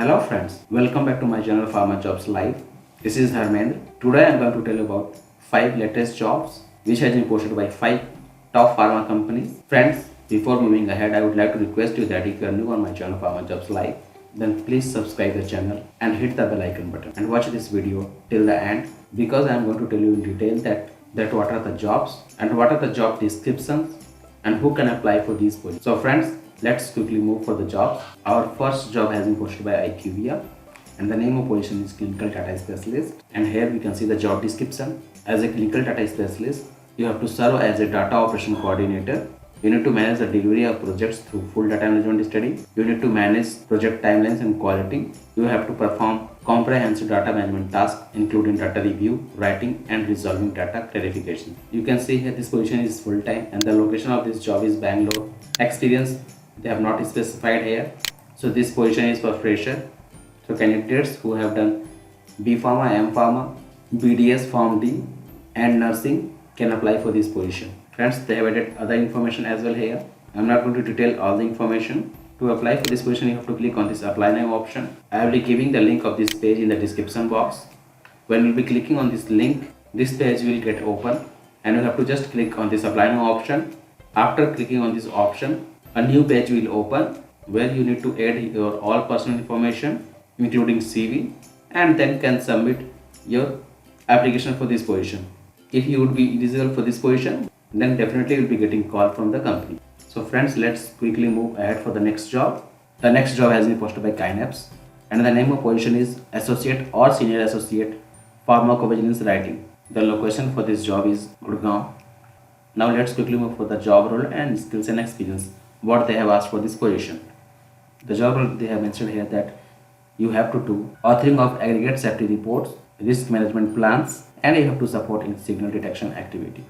Hello friends, welcome back to my channel Pharma Jobs Live. This is Harmendra. Today I am going to tell you about 5 latest jobs which has been posted by 5 top pharma companies. Friends, before moving ahead, I would like to request you that if you are new on my channel Pharma Jobs Live, then please subscribe the channel and hit the bell icon button and watch this video till the end, because I am going to tell you in detail that what are the jobs and what are the job descriptions and who can apply for these positions. So friends, let's quickly move for the jobs. Our first job has been posted by IQVIA and the name of position is clinical data specialist, and here we can see the job description. As a clinical data specialist, you have to serve as a data operation coordinator. You need to manage the delivery of projects through full data management study. You need to manage project timelines and quality. You have to perform comprehensive data management tasks including data review, writing and resolving data clarification. You can see here this position is full-time and the location of this job is Bangalore. Experience they have not specified here. So this position is for fresher. So candidates who have done B Pharma, M Pharma, BDS, PharmD and nursing can apply for this position. Friends, they have added other information as well here. I am not going to detail all the information. To apply for this position, you have to click on this apply now option. I will be giving the link of this page in the description box. When you will be clicking on this link, this page will get open and you have to just click on this apply now option. After clicking on this option, a new page will open where you need to add your all personal information including CV and then can submit your application for this position. If you would be eligible for this position, then definitely you will be getting call from the company. So friends, let's quickly move ahead for the next job. The next job has been posted by KINAPSE and the name of position is associate or senior associate pharmacovigilance writing. The location for this job is Gurgaon. Now let's quickly move for the job role and skills and experience, what they have asked for this position. The job role they have mentioned here that you have to do authoring of aggregate safety reports, risk management plans, and you have to support in signal detection activity.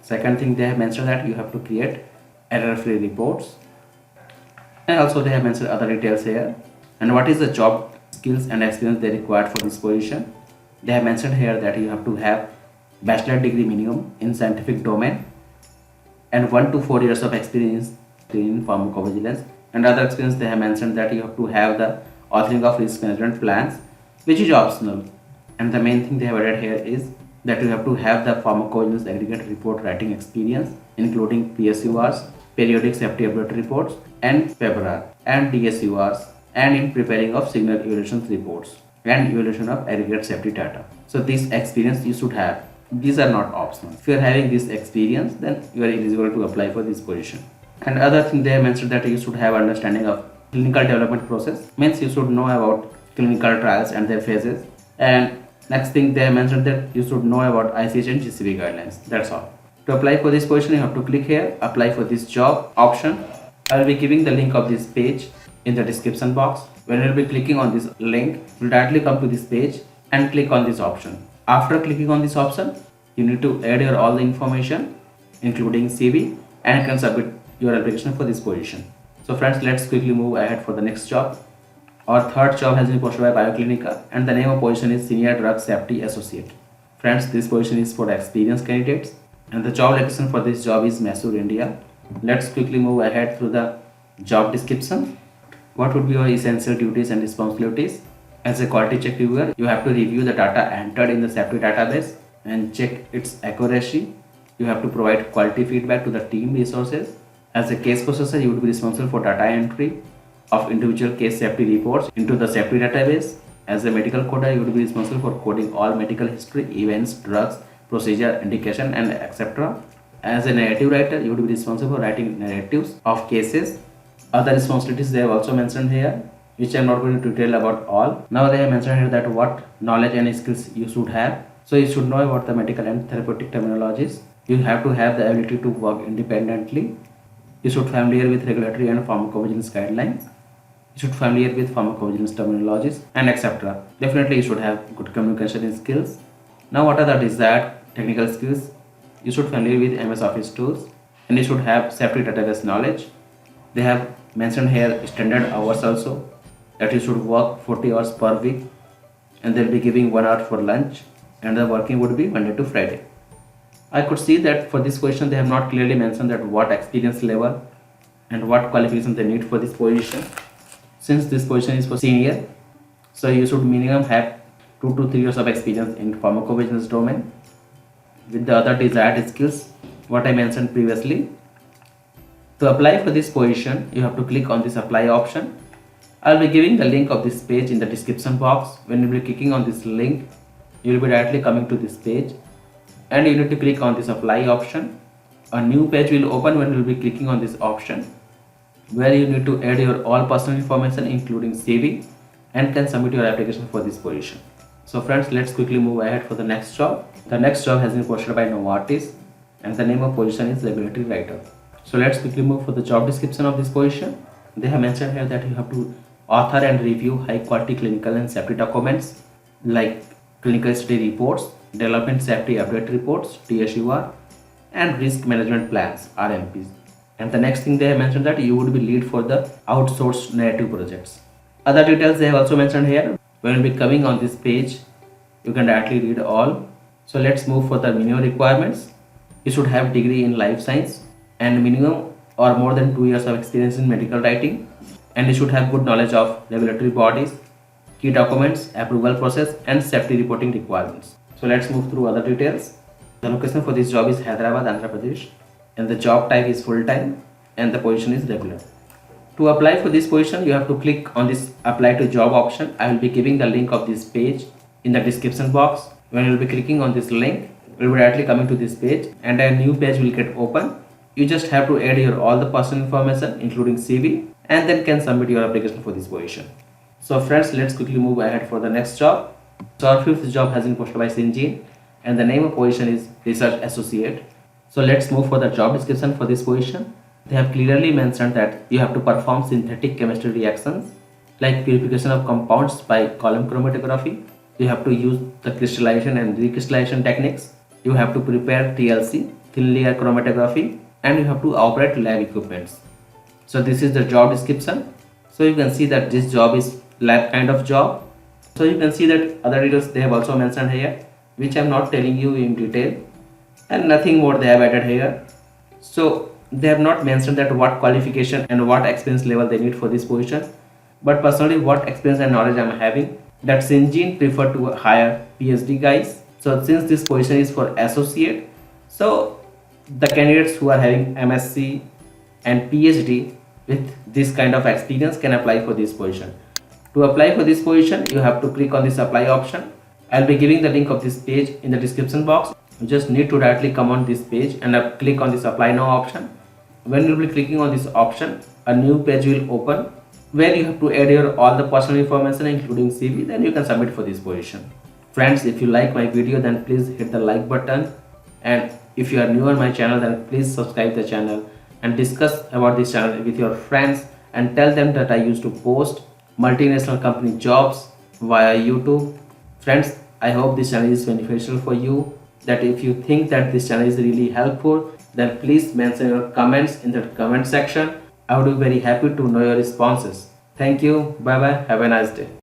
Second thing, they have mentioned that you have to create error-free reports, and also they have mentioned other details here. And what is the job skills and experience they required for this position? They have mentioned here that you have to have bachelor degree minimum in scientific domain and 1 to 4 years of experience in pharmacovigilance. And other experience, they have mentioned that you have to have the authoring of risk management plans, which is optional. And the main thing they have added here is that you have to have the pharmacovigilance aggregate report writing experience including PSURs, periodic safety update reports, and PEPRAR and DSURs, and in preparing of signal evaluation reports and evaluation of aggregate safety data. So this experience you should have. These are not optional. If you are having this experience, then you are eligible to apply for this position. And other thing they have mentioned that you should have understanding of clinical development process, means you should know about clinical trials and their phases. And next thing they have mentioned that you should know about ICH and GCP guidelines. That's all. To apply for this position, you have to click here apply for this job option. I will be giving the link of this page in the description box. When you will be clicking on this link, you will directly come to this page and click on this option. After clicking on this option, you need to add your all the information including CV and you can submit your application for this position. So friends, let's quickly move ahead for the next job. Our third job has been posted by BIOCLINICA and the name of position is Senior Drug Safety Associate. Friends, this position is for experienced candidates and the job location for this job is Mysore, India. Let's quickly move ahead through the job description. What would be your essential duties and responsibilities? As a quality check reviewer, you have to review the data entered in the safety database and check its accuracy. You have to provide quality feedback to the team resources. As a case processor, you would be responsible for data entry of individual case safety reports into the safety database. As a medical coder, you would be responsible for coding all medical history, events, drugs, procedure, indication, and etc. As a narrative writer, you would be responsible for writing narratives of cases. Other responsibilities they have also mentioned here, which I am not going to detail about all. Now they have mentioned here that what knowledge and skills you should have. So you should know about the medical and therapeutic terminologies. You have to have the ability to work independently. You should be familiar with regulatory and pharmacovigilance guidelines. You should be familiar with pharmacovigilance terminologies and etc. Definitely you should have good communication skills. Now what are the desired technical skills? You should be familiar with MS Office tools and you should have safety database knowledge. They have mentioned here standard hours also, that you should work 40 hours per week and they'll be giving 1 hour for lunch and the working would be Monday to Friday. I could see that for this question they have not clearly mentioned that what experience level and what qualifications they need for this position. since this position is for senior, so you should minimum have 2 to 3 years of experience in pharmacovigilance domain with the other desired skills what I mentioned previously. To apply for this position, you have to click on this apply option. I'll be giving the link of this page in the description box. When you will be clicking on this link, you will be directly coming to this page and you need to click on this apply option. A new page will open when you will be clicking on this option, where you need to add your all personal information including CV and can submit your application for this position. So friends, let's quickly move ahead for the next job. The next job has been posted by NOVARTIS and the name of position is regulatory writer. So let's quickly move for the job description of this position. They have mentioned here that you have to author and review high quality clinical and safety documents like clinical study reports, development safety update reports, TSUR, and risk management plans, RMPs. And the next thing they have mentioned that you would be lead for the outsourced narrative projects. Other details they have also mentioned here. When you will be coming on this page, you can directly read all. So let's move for the minimum requirements. You should have degree in life science and minimum or more than 2 years of experience in medical writing, and you should have good knowledge of regulatory bodies, key documents, approval process, and safety reporting requirements. So let's move through other details. The location for this job is Hyderabad, Andhra Pradesh, and the job type is full-time and the position is regular. To apply for this position, you have to click on this apply to job option. I will be giving the link of this page in the description box. When you will be clicking on this link, you will be directly coming to this page and a new page will get open. You just have to add your all the personal information including CV and then can submit your application for this position. So friends, let's quickly move ahead for the next job. So our fifth job has been posted by SYNGENE and the name of position is research associate. So let's move for the job description for this position. They have clearly mentioned that you have to perform synthetic chemistry reactions like purification of compounds by column chromatography. You have to use the crystallization and recrystallization techniques. You have to prepare TLC, thin layer chromatography, and you have to operate lab equipments. So this is the job description. So you can see that this job is lab kind of job. So you can see that other details they have also mentioned here, which I am not telling you in detail, and nothing more they have added here. So they have not mentioned that what qualification and what experience level they need for this position, but personally what experience and knowledge I am having, that SYNGENE prefer to hire PhD guys. So since this position is for associate, so the candidates who are having MSc and PhD with this kind of experience can apply for this position. To apply for this position, you have to click on this apply option. I'll be giving the link of this page in the description box. You just need to directly come on this page and click on this apply now option. When you will be clicking on this option, a new page will open where you have to add your all the personal information including CV, then you can submit for this position. Friends, if you like my video, then please hit the like button, and if you are new on my channel, then please subscribe the channel and discuss about this channel with your friends and tell them that I used to post multinational company jobs via YouTube. Friends, I hope this channel is beneficial for you. That if you think that this channel is really helpful, then please mention your comments in the comment section. I would be very happy to know your responses. Thank you. Bye bye. Have a nice day.